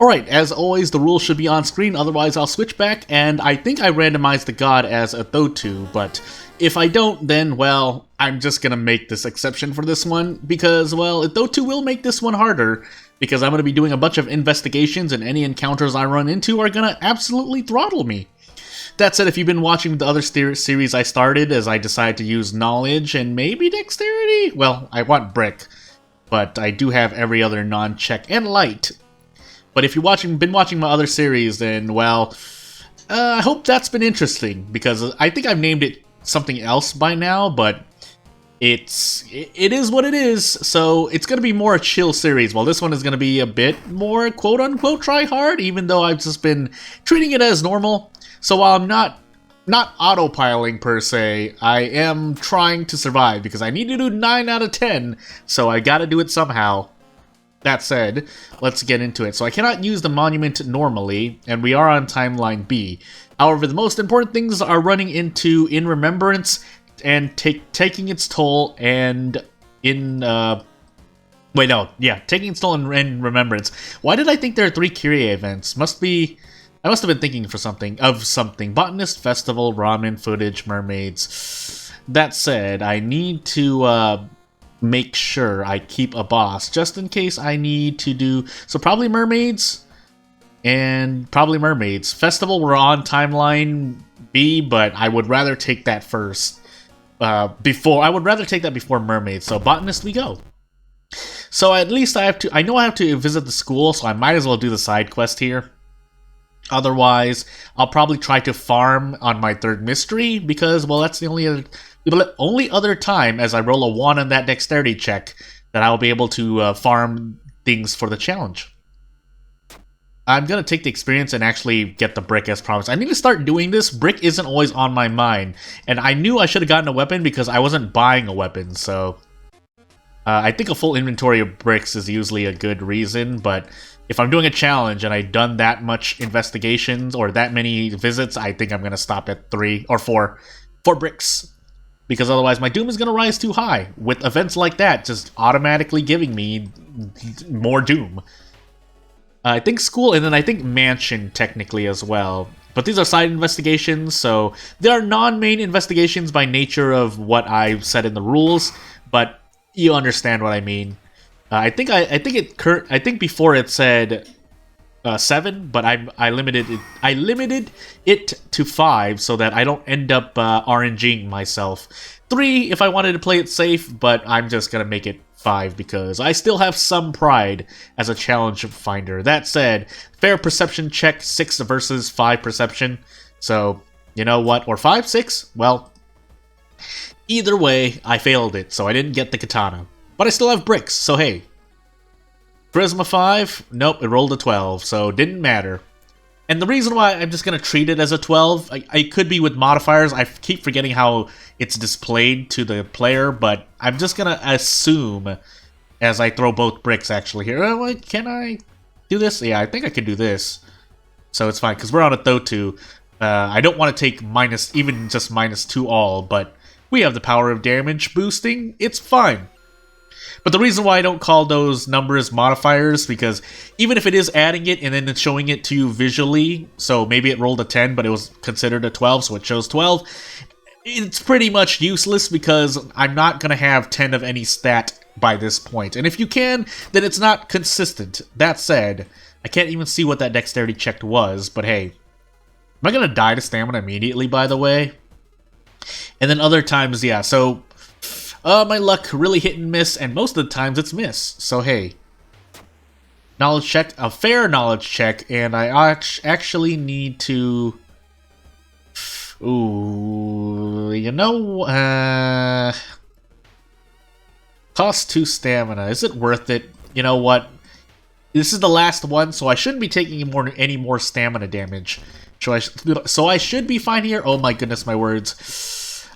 Alright, as always, the rules should be on screen, otherwise I'll switch back, and I think I randomized the god as a Thotu, but if I don't, then, well, I'm just gonna make this exception for this one, because, well, Thotu will make this one harder, because I'm gonna be doing a bunch of investigations, and any encounters I run into are gonna absolutely throttle me. That said, if you've been watching the other series I started, as I decided to use knowledge and maybe dexterity, well, I want brick, but I do have every other non-check and light. But if you've been watching my other series, then, well, I hope that's been interesting, because I think I've named it something else by now, but it is what it is, so it's going to be more a chill series, while this one is going to be a bit more quote-unquote try-hard, even though I've just been treating it as normal. So while I'm not autopiling per se, I am trying to survive, because I need to do 9 out of 10, so I gotta do it somehow. That said, let's get into it. So I cannot use the monument normally, and we are on timeline B. However, the most important things are running into In Remembrance and taking its toll, and taking its toll in Remembrance. Why did I think there are 3 Kyrie events? I must have been thinking of something. Botanist, Festival, Ramen, Footage, Mermaids. That said, I need to make sure I keep a boss, just in case I need to do... So probably Mermaids, and probably Mermaids. Festival, we're on timeline B, but I would rather take that first. I would rather take that before Mermaids, so Botanist we go. So at least I know I have to visit the school, so I might as well do the side quest here. Otherwise, I'll probably try to farm on my 3rd mystery, because, well, that's the only other time as I roll a 1 on that dexterity check that I'll be able to farm things for the challenge. I'm going to take the experience and actually get the brick as promised. I need to start doing this. Brick isn't always on my mind, and I knew I should have gotten a weapon because I wasn't buying a weapon, so... I think a full inventory of bricks is usually a good reason, but if I'm doing a challenge and I've done that much investigations or that many visits, I think I'm going to stop at 3 or 4 bricks. Because otherwise my doom is going to rise too high, with events like that just automatically giving me more doom. I think school, and then I think mansion technically as well. But these are side investigations, so they are non-main investigations by nature of what I've said in the rules, but you understand what I mean. I think before it said 7, but I limited it to 5 so that I don't end up RNGing myself. 3 if I wanted to play it safe, but I'm just gonna make it 5 because I still have some pride as a challenge finder. That said, fair perception check 6 versus 5 perception. So you know what? Or 5, 6? Well, either way, I failed it, so I didn't get the katana. But I still have bricks, so hey. Charisma 5? Nope, it rolled a 12, so didn't matter. And the reason why I'm just going to treat it as a 12, I could be with modifiers. I keep forgetting how it's displayed to the player, but I'm just going to assume as I throw both bricks actually here. Can I do this? Yeah, I think I can do this. So it's fine, because we're on a Thotu. I don't want to take even just -2 all, but we have the power of damage boosting. It's fine. But the reason why I don't call those numbers modifiers, because even if it is adding it and then it's showing it to you visually, so maybe it rolled a 10, but it was considered a 12, so it shows 12, it's pretty much useless because I'm not going to have 10 of any stat by this point. And if you can, then it's not consistent. That said, I can't even see what that dexterity check was, but hey. Am I going to die to stamina immediately, by the way? And then other times, yeah, so... my luck really hit and miss, and most of the times it's miss. So hey, knowledge check, a fair knowledge check, and I actually need to. Ooh, you know, cost 2 stamina. Is it worth it? You know what? This is the last one, so I shouldn't be taking any more stamina damage. So I should be fine here. Oh my goodness, my words.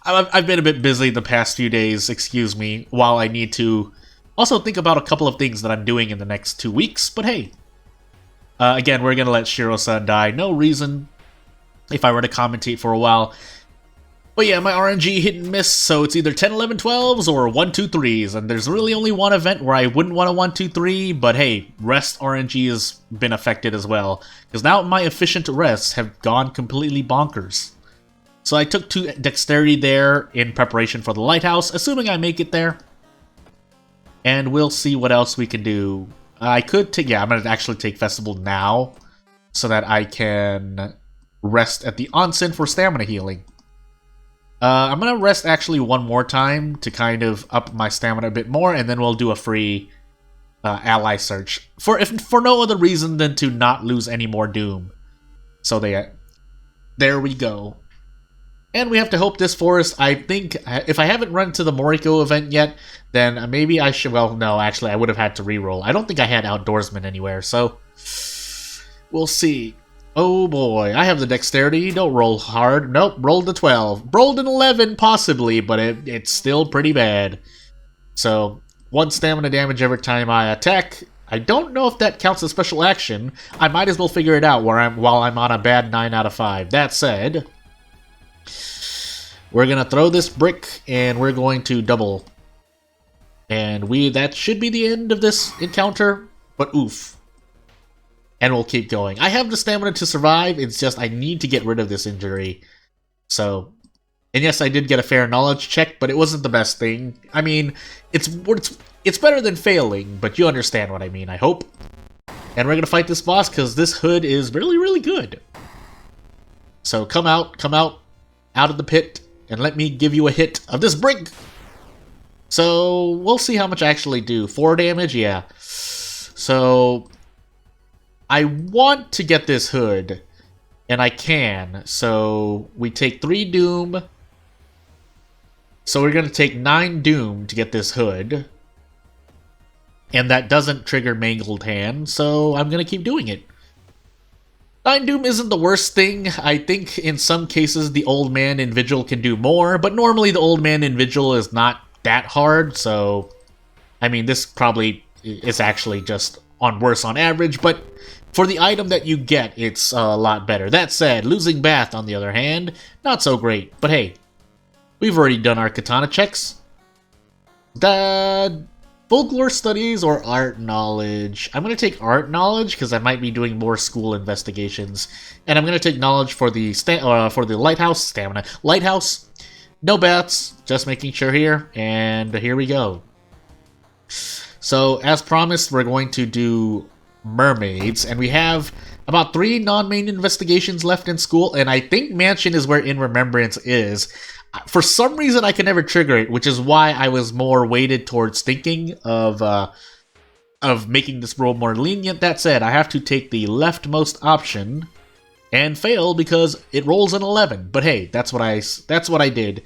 I've been a bit busy the past few days, excuse me, while I need to also think about a couple of things that I'm doing in the next 2 weeks, but hey. Again, we're going to let Shiro-san die. No reason, if I were to commentate for a while. But yeah, my RNG hit and miss, so it's either 10, 11, 12s or 1, 2, 3s, and there's really only one event where I wouldn't want a 1, 2, 3, but hey, rest RNG has been affected as well, because now my efficient rests have gone completely bonkers. So I took 2 dexterity there in preparation for the lighthouse, assuming I make it there. And we'll see what else we can do. I could take, yeah, I'm going to actually take Festival now, so that I can rest at the onsen for stamina healing. I'm going to rest actually one more time to kind of up my stamina a bit more, and then we'll do a free ally search. For no other reason than to not lose any more Doom. So there we go. And we have to hope this forest, I think, if I haven't run to the Moriko event yet, then maybe I should, well, no, actually, I would have had to reroll. I don't think I had Outdoorsman anywhere, so we'll see. Oh boy, I have the dexterity, don't roll hard. Nope, rolled a 12. Rolled an 11, possibly, but it's still pretty bad. So, 1 stamina damage every time I attack. I don't know if that counts as special action. I might as well figure it out while I'm on a bad 9 out of 5. That said, we're gonna throw this brick, and we're going to double. And that should be the end of this encounter, but oof. And we'll keep going. I have the stamina to survive, it's just I need to get rid of this injury. So, and yes, I did get a fair knowledge check, but it wasn't the best thing. I mean, it's better than failing, but you understand what I mean, I hope. And we're gonna fight this boss, because this hood is really, really good. So come out of the pit, and let me give you a hit of this brick! So, we'll see how much I actually do. 4 damage? Yeah. So, I want to get this hood, and I can. So, we take 3 Doom. So, we're going to take 9 Doom to get this hood. And that doesn't trigger Mangled Hand, so I'm going to keep doing it. 9 Doom isn't the worst thing. I think in some cases the Old Man in Vigil can do more, but normally the Old Man in Vigil is not that hard, so I mean, this probably is actually just on worse on average, but for the item that you get, it's a lot better. That said, losing Bath, on the other hand, not so great, but hey, we've already done our katana checks. The folklore studies or art knowledge. I'm going to take art knowledge because I might be doing more school investigations. And I'm going to take knowledge for the lighthouse stamina. Lighthouse, no bats, just making sure here. And here we go. So, as promised, we're going to do mermaids. And we have about 3 non-main investigations left in school. And I think Mansion is where In Remembrance is. For some reason, I can never trigger it, which is why I was more weighted towards thinking of making this role more lenient. That said, I have to take the leftmost option and fail because it rolls an 11. But hey, that's what I did.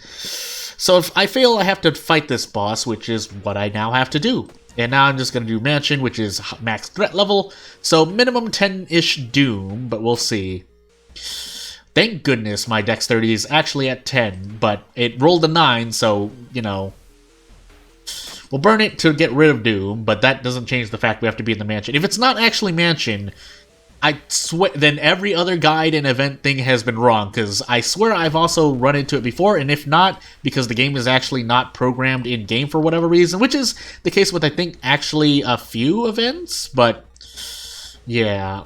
So if I fail, I have to fight this boss, which is what I now have to do. And now I'm just going to do Mansion, which is max threat level. So minimum 10-ish Doom, but we'll see. Thank goodness my dexterity is actually at 10, but it rolled a 9, so, you know, we'll burn it to get rid of Doom, but that doesn't change the fact we have to be in the Mansion. If it's not actually Mansion, I swear, then every other guide and event thing has been wrong, because I swear I've also run into it before, and if not, because the game is actually not programmed in-game for whatever reason, which is the case with, I think, actually a few events, but, yeah.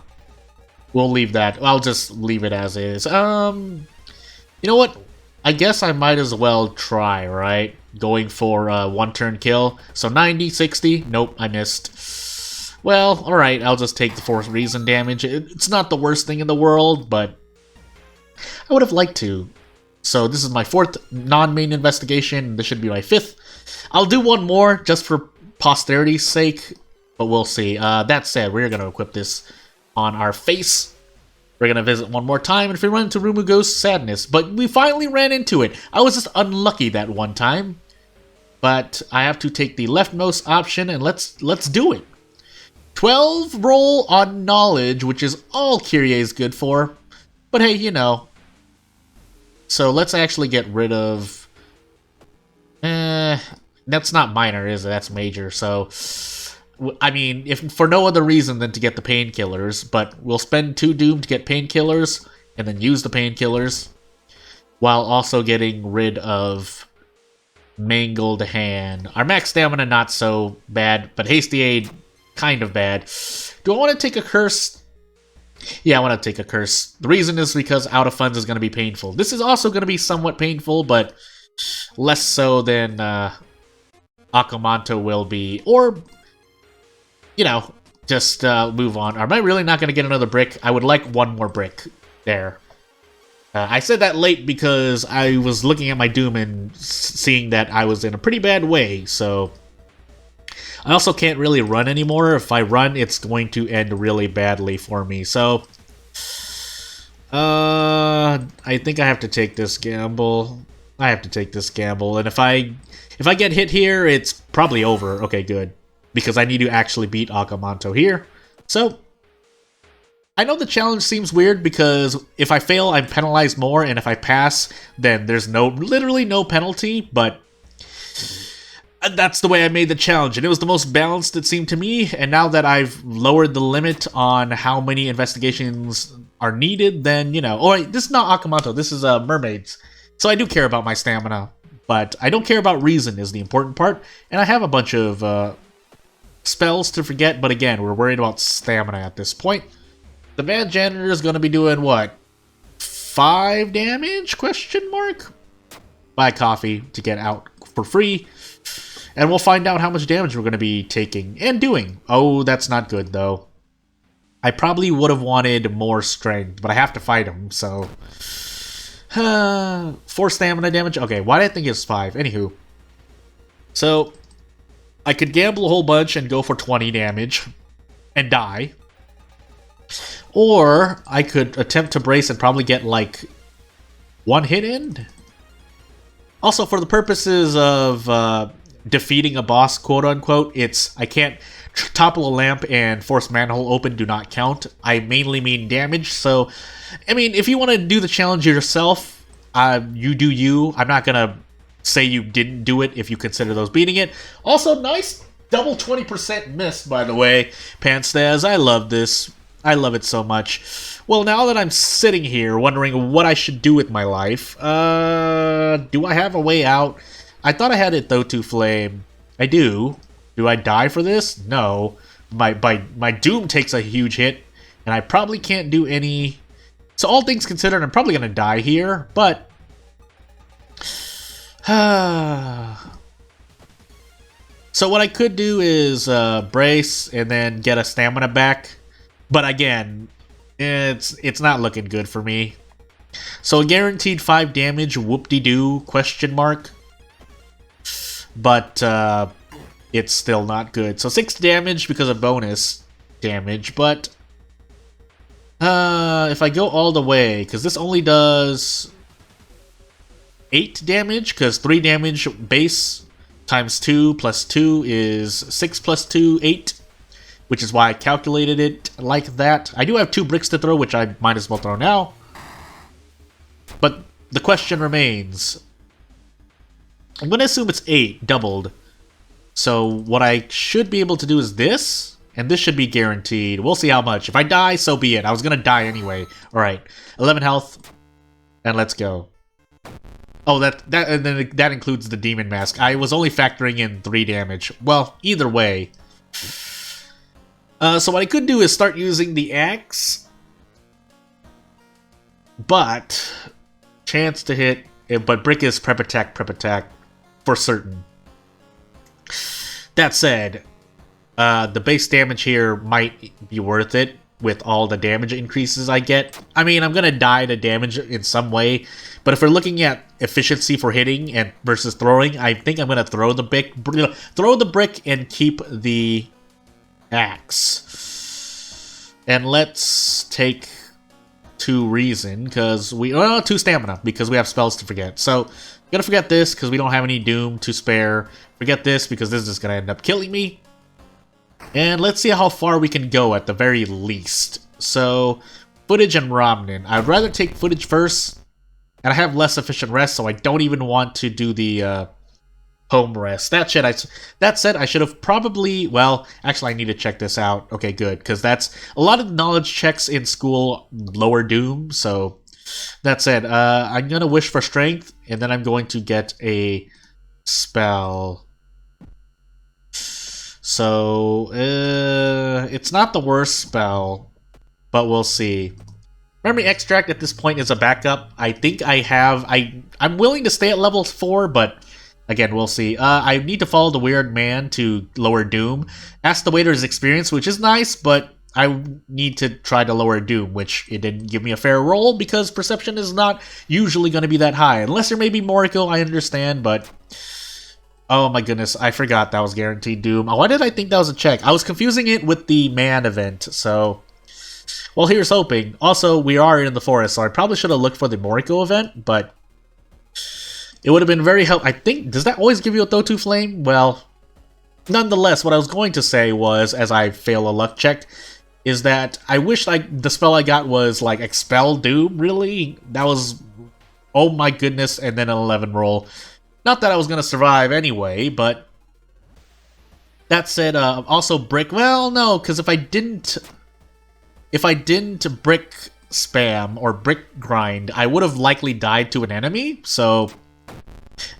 We'll leave that. I'll just leave it as is. You know what? I guess I might as well try, right? Going for a 1-turn kill. So 90, 60. Nope, I missed. Well, alright. I'll just take the Force Reason damage. It's not the worst thing in the world, but I would have liked to. So this is my 4th non-main investigation. This should be my 5th. I'll do one more just for posterity's sake, but we'll see. That said, we're going to equip this on our face. We're gonna visit one more time, and if we run into Rumu Ghost, sadness. But we finally ran into it. I was just unlucky that one time. But I have to take the leftmost option, and let's do it. 12 roll on knowledge, which is all Kyrie is good for. But hey, you know. So let's actually get rid of... that's not minor, is it? That's major, so... I mean, if for no other reason than to get the painkillers, but we'll spend 2 Doom to get painkillers, and then use the painkillers. while also getting rid of Mangled Hand. Our max stamina not so bad, but Hasty Aid kind of bad. Do I want to take a curse? Yeah, I want to take a curse. The reason is because out of funds is going to be painful. This is also going to be somewhat painful, but less so than Akamanto will be. Or, you know, just move on. Am I really not going to get another brick? I would like one more brick there. I said that late because I was looking at my Doom and seeing that I was in a pretty bad way, so... I also can't really run anymore. If I run, it's going to end really badly for me, so... I think I have to take this gamble. I have to take this gamble, and if I get hit here, it's probably over. Okay, good. Because I need to actually beat Akamanto here. So... I know the challenge seems weird because if I fail, I'm penalized more, and if I pass, then there's literally no penalty, but that's the way I made the challenge, and it was the most balanced it seemed to me, and now that I've lowered the limit on how many investigations are needed, then, you know... Oh, wait, this is not Akamanto, this is Mermaids. So I do care about my stamina, but I don't care about reason is the important part, and I have a bunch of spells to forget, but again, we're worried about stamina at this point. The Mad Janitor is going to be doing, what, 5 damage? Question mark? Buy coffee to get out for free. And we'll find out how much damage we're going to be taking and doing. Oh, that's not good, though. I probably would have wanted more strength, but I have to fight him, so... 4 stamina damage? Okay, why did I think it was 5? Anywho. So, I could gamble a whole bunch and go for 20 damage and die. Or I could attempt to brace and probably get, like, 1 hit in. Also, for the purposes of defeating a boss, quote-unquote, I can't topple a lamp and force manhole open do not count. I mainly mean damage, so, I mean, if you want to do the challenge yourself, you do you. I'm not gonna say you didn't do it if you consider those beating it. Also, nice double 20% miss, by the way, Panstaz. I love this. I love it so much. Well, now that I'm sitting here wondering what I should do with my life, do I have a way out? I thought I had it, though, to Flame. I do. Do I die for this? No. My Doom takes a huge hit, and I probably can't do any... So all things considered, I'm probably going to die here, but... So what I could do is brace and then get a stamina back. But again, it's not looking good for me. So a guaranteed 5 damage, whoop-de-doo, question mark. But it's still not good. So 6 damage because of bonus damage, but if I go all the way, because this only does 8 damage, because 3 damage base times 2 plus 2 is 6 plus 2, 8. Which is why I calculated it like that. I do have 2 bricks to throw, which I might as well throw now. But the question remains. I'm going to assume it's 8, doubled. So what I should be able to do is this, and this should be guaranteed. We'll see how much. If I die, so be it. I was going to die anyway. Alright, 11 health, and let's go. Oh, that includes the Demon Mask. I was only factoring in 3 damage. Well, either way... So what I could do is start using the axe, but chance to hit, but brick is prep attack for certain. That said, the base damage here might be worth it with all the damage increases I get. I mean, I'm gonna die to damage in some way, but if we're looking at efficiency for hitting and versus throwing, I think I'm gonna throw the brick and keep the axe. And let's take 2 reason, because 2 stamina, because we have spells to forget. So, gonna forget this, because we don't have any Doom to spare. Forget this, because this is gonna end up killing me. And let's see how far we can go at the very least. So, footage and Ramnin. I'd rather take footage first, and I have less efficient rest, so I don't even want to do the, home rest. That said, I should have probably... Well, actually, I need to check this out. Okay, good, because that's... A lot of knowledge checks in school lower Doom, so... That said, I'm gonna wish for strength, and then I'm going to get a spell. So, it's not the worst spell, but we'll see. Memory Extract at this point is a backup. I think I have... I'm willing to stay at level 4, but again, we'll see. I need to follow the Weird Man to lower Doom. Ask the waiter's experience, which is nice, but I need to try to lower Doom, which it didn't give me a fair roll because Perception is not usually going to be that high. Unless there may be Moriko, I understand, but... Oh my goodness, I forgot that was guaranteed Doom. Why did I think that was a check? I was confusing it with the Man event, so... Well, here's hoping. Also, we are in the forest, so I probably should have looked for the Moriko event, but... It would have been very helpful. I think... Does that always give you a Thotu Flame? Well... Nonetheless, what I was going to say was, as I fail a luck check, is that I wish the spell I got was, like, Expel Doom, really? That was... Oh my goodness, and then an 11 roll. Not that I was going to survive anyway, but... That said, also brick... Well, no, because if I didn't brick spam or brick grind, I would have likely died to an enemy, so...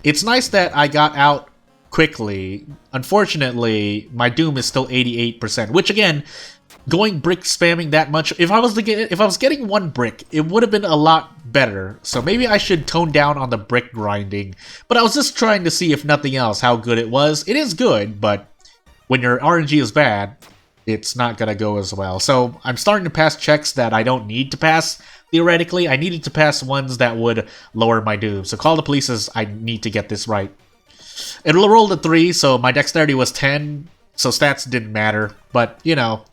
It's nice that I got out quickly. Unfortunately, my Doom is still 88%, which again... Going brick spamming that much, if I was getting one brick, it would have been a lot better. So maybe I should tone down on the brick grinding. But I was just trying to see, if nothing else, how good it was. It is good, but when your RNG is bad, it's not gonna go as well. So I'm starting to pass checks that I don't need to pass. Theoretically, I needed to pass ones that would lower my Doom. So call the police as I need to get this right. It rolled a 3, so my dexterity was 10, so stats didn't matter. But you know.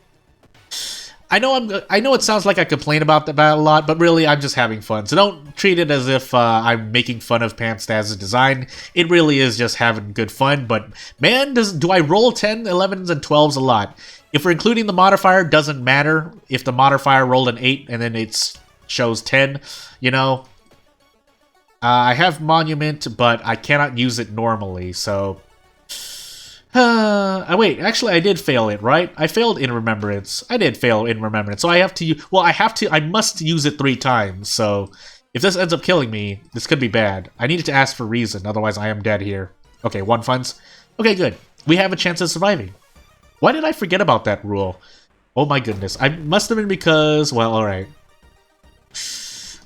I know it sounds like I complain about that a lot, but really I'm just having fun. So don't treat it as if I'm making fun of Panstaz's design. It really is just having good fun. But man, do I roll 10, 11s, and 12s a lot. If we're including the modifier, doesn't matter. If the modifier rolled an 8 and then it shows 10, you know. I have Monument, but I cannot use it normally, so... wait, actually I did fail it, right? I failed in Remembrance. I did fail in Remembrance, so I have to well, I must use it 3 times, so if this ends up killing me, this could be bad. I needed to ask for reason, otherwise I am dead here. Okay, 1 funds. Okay, good. We have a chance of surviving. Why did I forget about that rule? Oh my goodness. I must have been because, well, alright.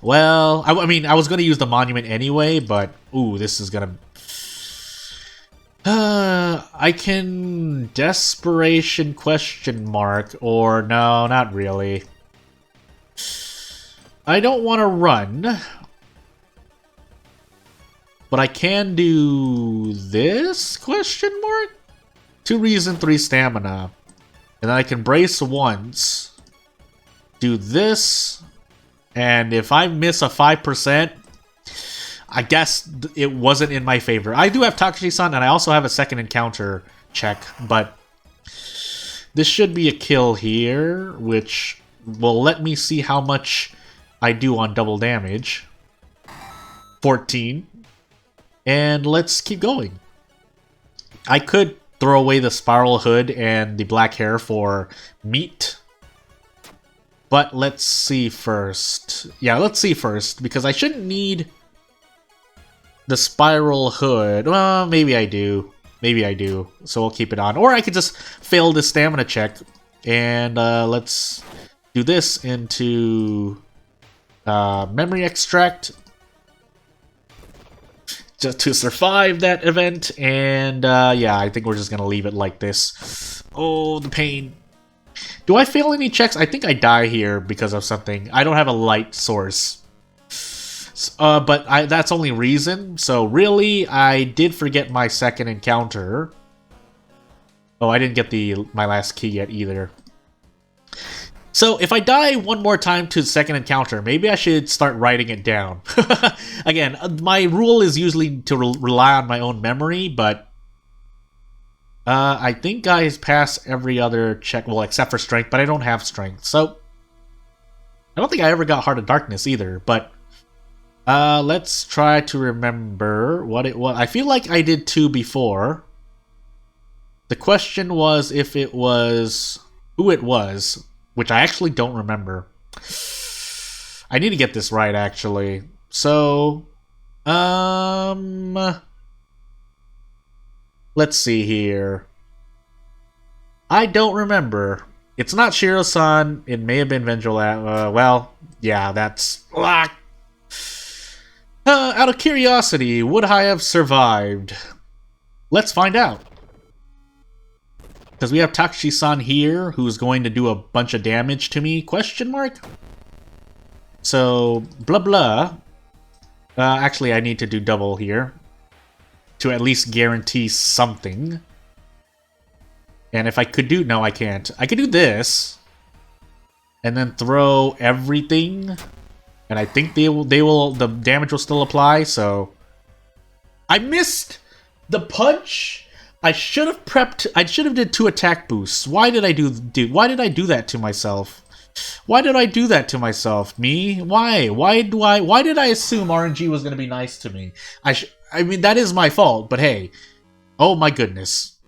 Well, I mean, I was going to use the Monument anyway, but, ooh, this is going to... I can desperation question mark, or no, not really. I don't want to run, but I can do this question mark? 2 reason, 3 stamina, and then I can brace once, do this, and if I miss a 5%, I guess it wasn't in my favor. I do have Takashi-san, and I also have a second encounter check, but this should be a kill here, which will let me see how much I do on double damage. 14. And let's keep going. I could throw away the spiral hood and the black hair for meat, but let's see first. Yeah, let's see first, because I shouldn't need... the spiral hood. Well, maybe I do. Maybe I do. So we'll keep it on. Or I could just fail the stamina check. And let's do this into memory extract. Just to survive that event. And yeah, I think we're just going to leave it like this. Oh, the pain. Do I fail any checks? I think I die here because of something. I don't have a light source. But that's only reason, so really, I did forget my second encounter. Oh, I didn't get my last key yet either. So, if I die one more time to the second encounter, maybe I should start writing it down. Again, my rule is usually to rely on my own memory, but... I think I pass every other check, well, except for strength, but I don't have strength, so... I don't think I ever got Heart of Darkness either, but... let's try to remember what it was. I feel like I did 2 before. The question was if it was... who it was, which I actually don't remember. I need to get this right, actually. So, let's see here. I don't remember. It's not Shiro-san. It may have been Venjola. Well, yeah, that's... out of curiosity, would I have survived? Let's find out. Because we have Takashi-san here, who's going to do a bunch of damage to me, question mark? So, blah blah. Actually, I need to do double here. To at least guarantee something. And if I could do... No, I can't. I could do this. And then throw everything. And I think the damage will still apply, so... I missed the punch! I should have prepped... I should have did 2 attack boosts. Why did I do that to myself? Why did I do that to myself? Me? Why? Why did I assume RNG was gonna be nice to me? I mean, that is my fault, but hey. Oh my goodness.